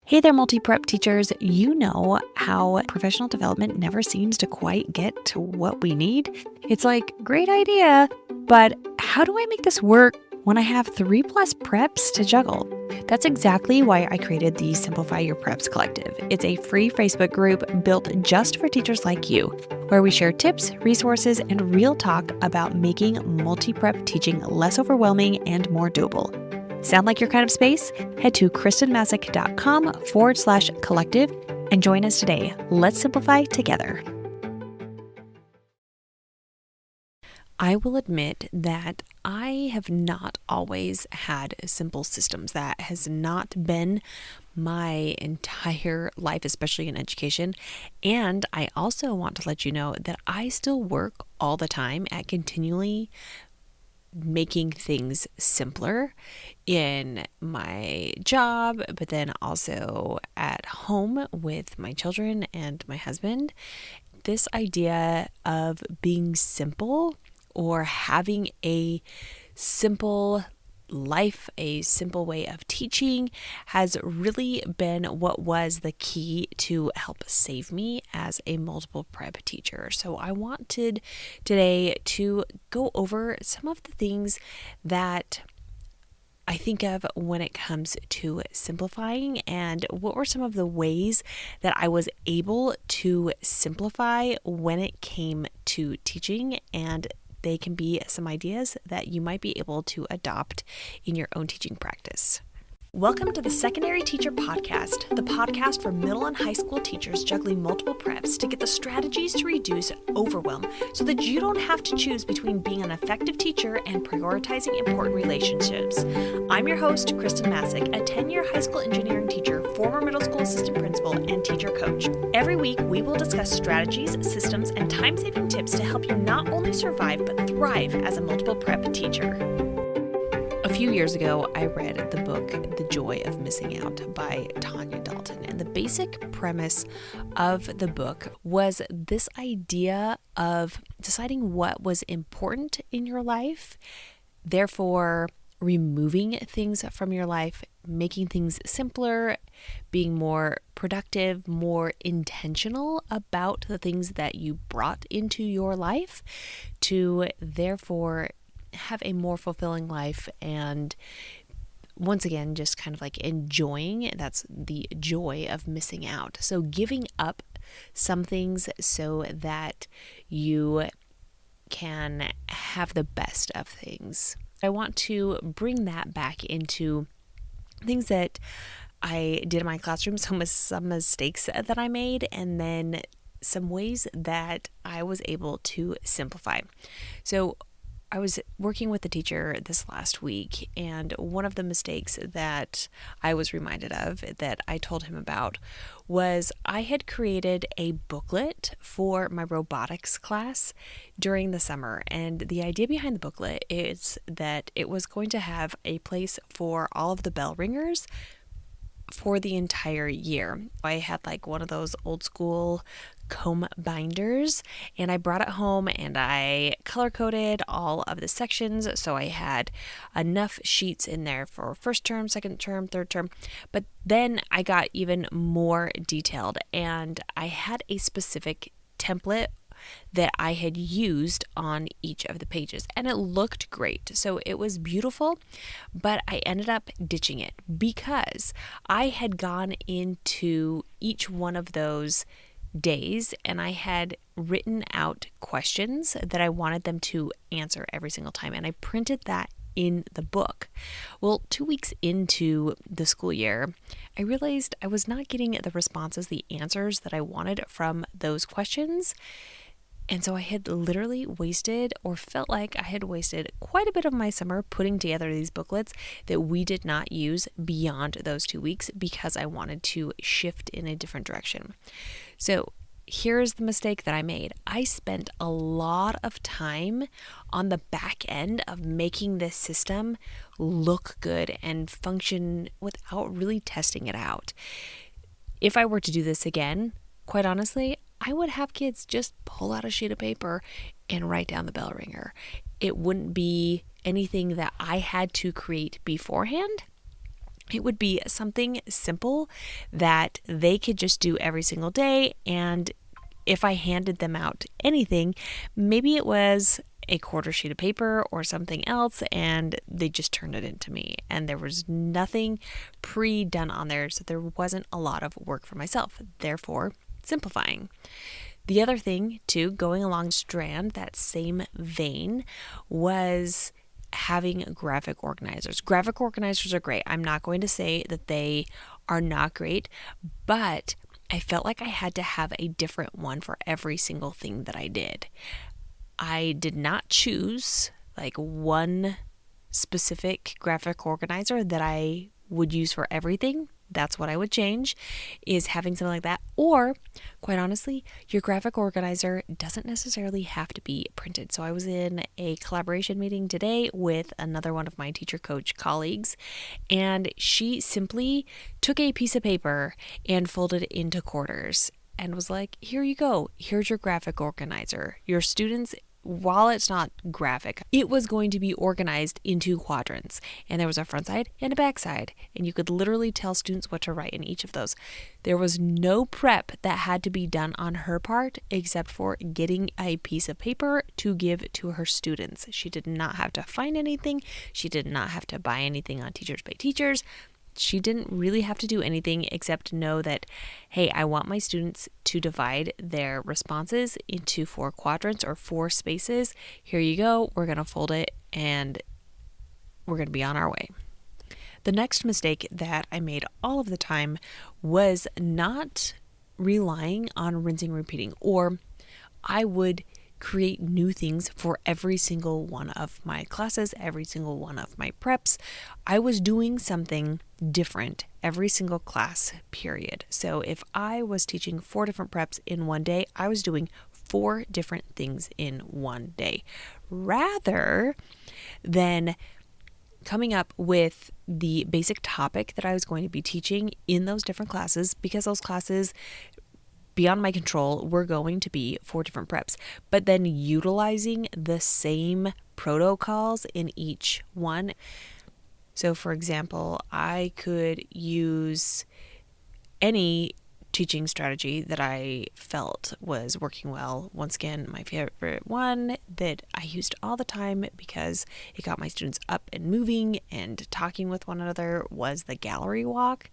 Hey there, multi-prep teachers. You know how professional development never seems to quite get to what we need? It's like, great idea, but how do I make this work when I have 3+ preps to juggle? That's exactly why I created the Simplify Your Preps Collective. It's a free Facebook group built just for teachers like you, where we share tips, resources, and real talk about making multi-prep teaching less overwhelming and more doable. Sound like your kind of space? Head to kristenmasick.com/collective and join us today. Let's simplify together. I will admit that I have not always had simple systems. That has not been my entire life, especially in education. And I also want to let you know that I still work all the time at continually making things simpler in my job, but then also at home with my children and my husband. This idea of being simple or having a simple life, a simple way of teaching, has really been what was the key to help save me as a multiple prep teacher. So I wanted today to go over some of the things that I think of when it comes to simplifying, and what were some of the ways that I was able to simplify when it came to teaching, and they can be some ideas that you might be able to adopt in your own teaching practice. Welcome to the Secondary Teacher Podcast, the podcast for middle and high school teachers juggling multiple preps to get the strategies to reduce overwhelm so that you don't have to choose between being an effective teacher and prioritizing important relationships. I'm your host, Kristen Masick, a 10-year high school engineering teacher, former middle school assistant principal, and teacher coach. Every week, we will discuss strategies, systems, and time-saving tips to help you not only survive but thrive as a multiple prep teacher. A few years ago, I read the book, The Joy of Missing Out by Tanya Dalton. And the basic premise of the book was this idea of deciding what was important in your life, therefore removing things from your life, making things simpler, being more productive, more intentional about the things that you brought into your life, to therefore have a more fulfilling life, and once again, just kind of like enjoying. That's the joy of missing out. So giving up some things so that you can have the best of things. I want to bring that back into things that I did in my classroom, some mistakes that I made, and then some ways that I was able to simplify. So I was working with a teacher this last week, and one of the mistakes that I was reminded of that I told him about was I had created a booklet for my robotics class during the summer. And the idea behind the booklet is that it was going to have a place for all of the bell ringers for the entire year. I had like one of those old school comb binders, and I brought it home and I color coded all of the sections, so I had enough sheets in there for first term, second term, third term. But then I got even more detailed, and I had a specific template that I had used on each of the pages, and it looked great. So it was beautiful, but I ended up ditching it because I had gone into each one of those days and I had written out questions that I wanted them to answer every single time, and I printed that in the book. Well, 2 weeks into the school year, I realized I was not getting the responses, the answers that I wanted from those questions. And so I had literally wasted, or felt like I had wasted, quite a bit of my summer putting together these booklets that we did not use beyond those 2 weeks because I wanted to shift in a different direction. So here's the mistake that I made. I spent a lot of time on the back end of making this system look good and function without really testing it out. If I were to do this again, quite honestly, I would have kids just pull out a sheet of paper and write down the bell ringer. It wouldn't be anything that I had to create beforehand. It would be something simple that they could just do every single day. And if I handed them out anything, maybe it was a quarter sheet of paper or something else, and they just turned it into me. And there was nothing pre-done on there, so there wasn't a lot of work for myself. Therefore, simplifying. The other thing, too, going along strand, that same vein, was having graphic organizers. Graphic organizers are great. I'm not going to say that they are not great, but I felt like I had to have a different one for every single thing that I did. I did not choose like one specific graphic organizer that I would use for everything. That's what I would change, is having something like that. Or, quite honestly, your graphic organizer doesn't necessarily have to be printed. So I was in a collaboration meeting today with another one of my teacher coach colleagues, and she simply took a piece of paper and folded it into quarters and was like, here you go. Here's your graphic organizer. Your students, while it's not graphic, it was going to be organized into quadrants, and there was a front side and a back side, and you could literally tell students what to write in each of those. There was no prep that had to be done on her part except for getting a piece of paper to give to her students. She did not have to find anything. She did not have to buy anything on Teachers Pay Teachers. She didn't really have to do anything except know that, hey, I want my students to divide their responses into 4 quadrants or 4 spaces. Here you go. We're going to fold it and we're going to be on our way. The next mistake that I made all of the time was not relying on rinsing, repeating, or I would create new things for every single one of my classes, every single one of my preps. I was doing something different every single class period. So if I was teaching 4 different preps in one day, I was doing 4 different things in one day, rather than coming up with the basic topic that I was going to be teaching in those different classes, because those classes beyond my control were going to be 4 different preps, but then utilizing the same protocols in each one. So for example, I could use any teaching strategy that I felt was working well. Once again, my favorite one that I used all the time because it got my students up and moving and talking with one another was the gallery walk.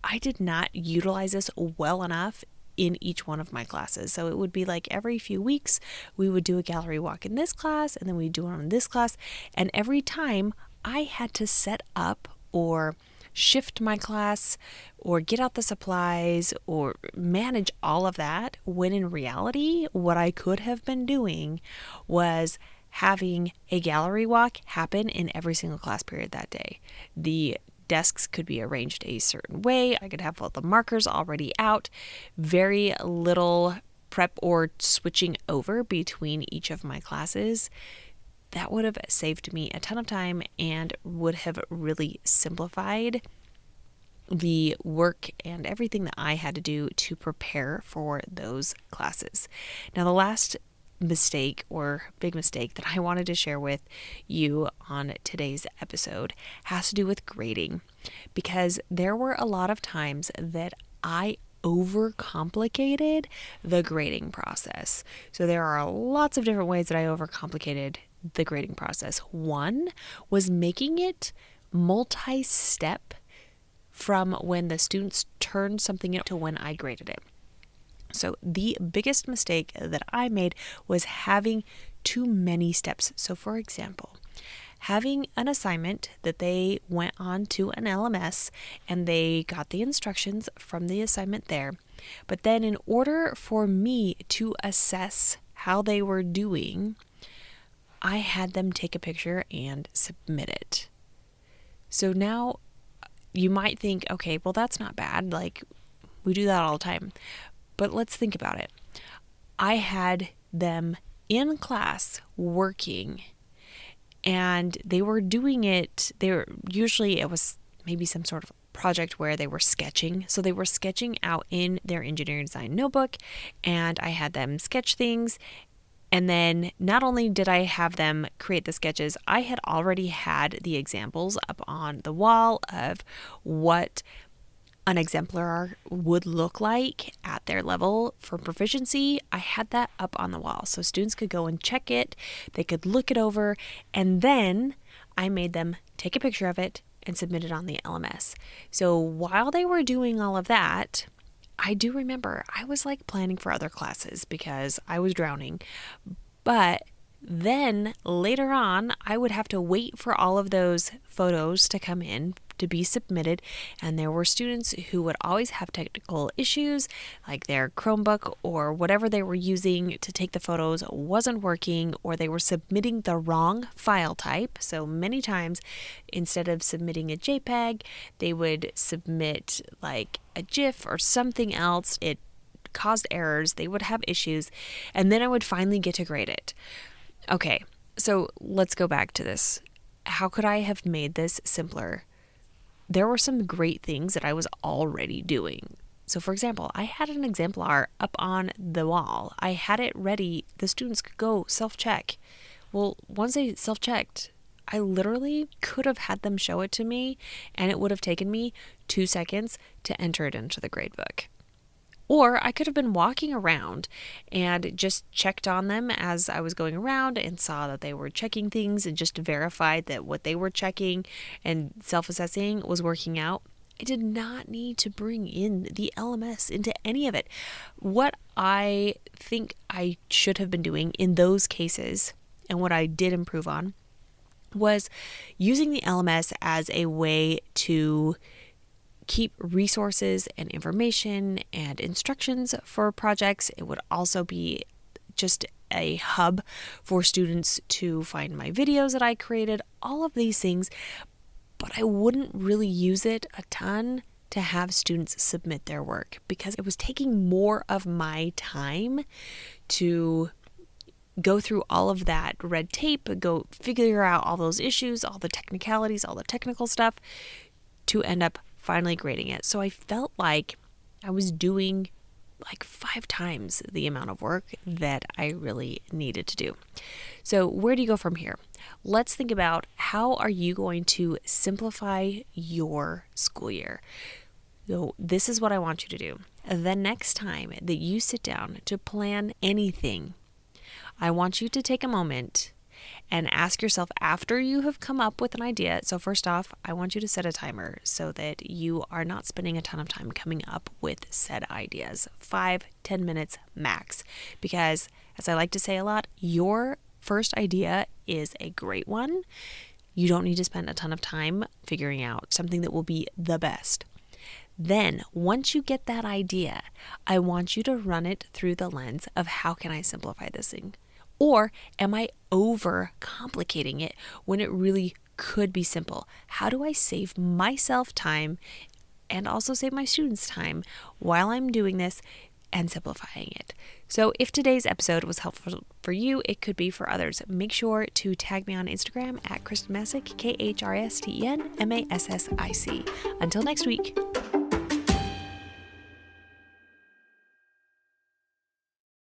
I did not utilize this well enough in each one of my classes. So it would be like every few weeks we would do a gallery walk in this class, and then we'd do one in this class, and every time I had to set up or shift my class or get out the supplies or manage all of that, when in reality what I could have been doing was having a gallery walk happen in every single class period that day. The desks could be arranged a certain way. I could have all the markers already out. Very little prep or switching over between each of my classes. That would have saved me a ton of time and would have really simplified the work and everything that I had to do to prepare for those classes. Now, the last mistake or big mistake that I wanted to share with you on today's episode has to do with grading, because there were a lot of times that I overcomplicated the grading process. So there are lots of different ways that I overcomplicated the grading process. One was making it multi-step from when the students turned something in to when I graded it. So the biggest mistake that I made was having too many steps. So for example, having an assignment that they went on to an LMS and they got the instructions from the assignment there. But then in order for me to assess how they were doing, I had them take a picture and submit it. So now you might think, okay, well, that's not bad. Like, we do that all the time. But let's think about it. I had them in class working, and they were doing it. Usually it was maybe some sort of project where they were sketching. So they were sketching out in their engineering design notebook, and I had them sketch things. And then not only did I have them create the sketches, I had already had the examples up on the wall of what an exemplar would look like at their level for proficiency. I had that up on the wall so students could go and check it, they could look it over, and then I made them take a picture of it and submit it on the LMS. So while they were doing all of that, I do remember I was like planning for other classes because I was drowning. But then later on, I would have to wait for all of those photos to come in to be submitted. And there were students who would always have technical issues, like their Chromebook or whatever they were using to take the photos wasn't working, or they were submitting the wrong file type. So many times, instead of submitting a JPEG, they would submit like a GIF or something else. It caused errors, they would have issues, and then I would finally get to grade it. Okay, so let's go back to this. How could I have made this simpler? There were some great things that I was already doing. So for example, I had an exemplar up on the wall. I had it ready. The students could go self-check. Well, once they self-checked, I literally could have had them show it to me, and it would have taken me 2 seconds to enter it into the gradebook. Or I could have been walking around and just checked on them as I was going around and saw that they were checking things and just verified that what they were checking and self-assessing was working out. I did not need to bring in the LMS into any of it. What I think I should have been doing in those cases, and what I did improve on, was using the LMS as a way to keep resources and information and instructions for projects. It would also be just a hub for students to find my videos that I created, all of these things, but I wouldn't really use it a ton to have students submit their work because it was taking more of my time to go through all of that red tape, go figure out all those issues, all the technicalities, all the technical stuff to end up finally grading it. So I felt like I was doing like 5 times the amount of work that I really needed to do. So where do you go from here? Let's think about, how are you going to simplify your school year? So this is what I want you to do. The next time that you sit down to plan anything, I want you to take a moment and ask yourself, after you have come up with an idea. So first off, I want you to set a timer so that you are not spending a ton of time coming up with said ideas. 5-10 minutes max. Because as I like to say a lot, your first idea is a great one. You don't need to spend a ton of time figuring out something that will be the best. Then, once you get that idea, I want you to run it through the lens of, how can I simplify this thing? Or am I over complicating it when it really could be simple? How do I save myself time and also save my students time while I'm doing this and simplifying it? So if today's episode was helpful for you, it could be for others. Make sure to tag me on Instagram at Kristen Masick, KhrstenMassic. Until next week.